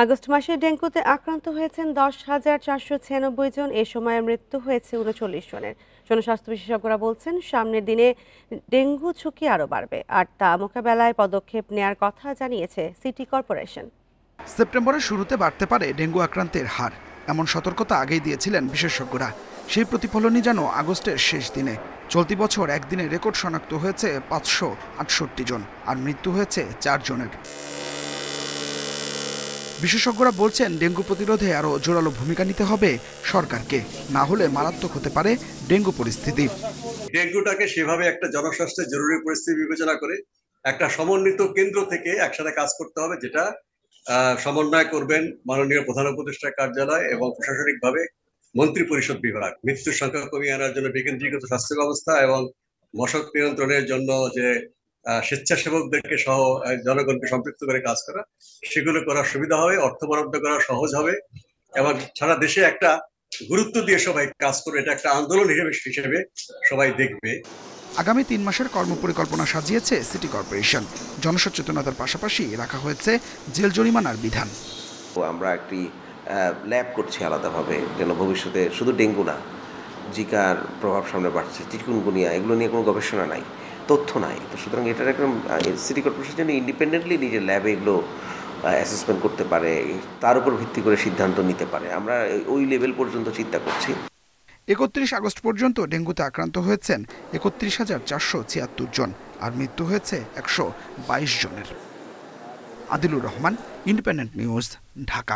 August মাসে ডেঙ্গুতে আক্রান্ত হয়েছেন 10,496 জন। এ সময় মৃত্যু হয়েছে 39 জনের। জনস্বাস্থ্য বিশেষজ্ঞরা বলছেন, সামনের দিনে ডেঙ্গু ঝুঁকি আরও বাড়বে, আর তা মোকাবেলায় পদক্ষেপ নেয়ার কথা জানিয়েছে সিটি কর্পোরেশন। সেপ্টেম্বরের শুরুতে বাড়তে পারে ডেঙ্গু আক্রান্তের হার, এমন সতর্কতা আগেই দিয়েছিলেন বিশেষজ্ঞরা। সেই প্রতিফলনই যেন আগস্টের শেষ দিনে। চলতি বছর একদিনে রেকর্ড শনাক্ত হয়েছে 568 জন, আর মৃত্যু হয়েছে 4 জনের। বিশেষজ্ঞরা বলছেন, ডেঙ্গু প্রতিরোধে আরও জোরালো ভূমিকা নিতে হবে সরকারকে, না হলে মারাত্মক হতে পারে ডেঙ্গু পরিস্থিতি। ডেঙ্গুটাকে সেভাবে একটা জনস্বাস্থ্যের জরুরি পরিস্থিতি বিবেচনা করে একটা সমন্বিত কেন্দ্র থেকে একসাথে কাজ করতে হবে, যেটা সমন্বয় করবেন মাননীয় প্রধান উপদেষ্টার কার্যালয় এবং প্রশাসনিকভাবে মন্ত্রী পরিষদ বিভাগ। মৃত্যুর সংখ্যা কমিয়ে আনার জন্য বিকেন্দ্রীকৃত স্বাস্থ্য ব্যবস্থা এবং মশক নিয়ন্ত্রণের জন্য যে স্বেচ্ছাসেবকদেরকে সহ জনগণকে সম্পৃক্ত করে কাজ করা, সেগুলো করার সুবিধা হবে, অর্থ বরাদ্দ করা সহজ হবে এবং সারা দেশে একটা গুরুত্ব দিয়ে সবাই কাজ করে এটা একটা আন্দোলন হিসেবে সবাই দেখবে। আগামী 3 মাসের কর্মপরিকল্পনা সাজিয়েছে সিটি কর্পোরেশন। জনসচেতনতার পাশাপাশি রাখা হয়েছে জেল জরিমানার বিধান। আমরা একটি ল্যাব করছি আলাদাভাবে, যেন ভবিষ্যতে শুধু ডেঙ্গু না, জিকার প্রভাব সামনে বাড়ছে, চিকুনগুনিয়া, এগুলো নিয়ে কোনো গবেষণা নাই, তথ্য নাই। তো সুতরাং এটার একদম সিটি কর্পোরেশন যেন ইন্ডিপেন্ডেন্টলি নিজের ল্যাবে এগুলো অ্যাসেসমেন্ট করতে পারে, তার উপর ভিত্তি করে সিদ্ধান্ত নিতে পারে। আমরা ওই লেভেল পর্যন্ত চিন্তা করছি। 31 আগস্ট পর্যন্ত ডেঙ্গুতে আক্রান্ত হয়েছেন 31,476 জন, আর মৃত্যু হয়েছে 122 জনের। Adilur Rahman, independent news, Dhaka.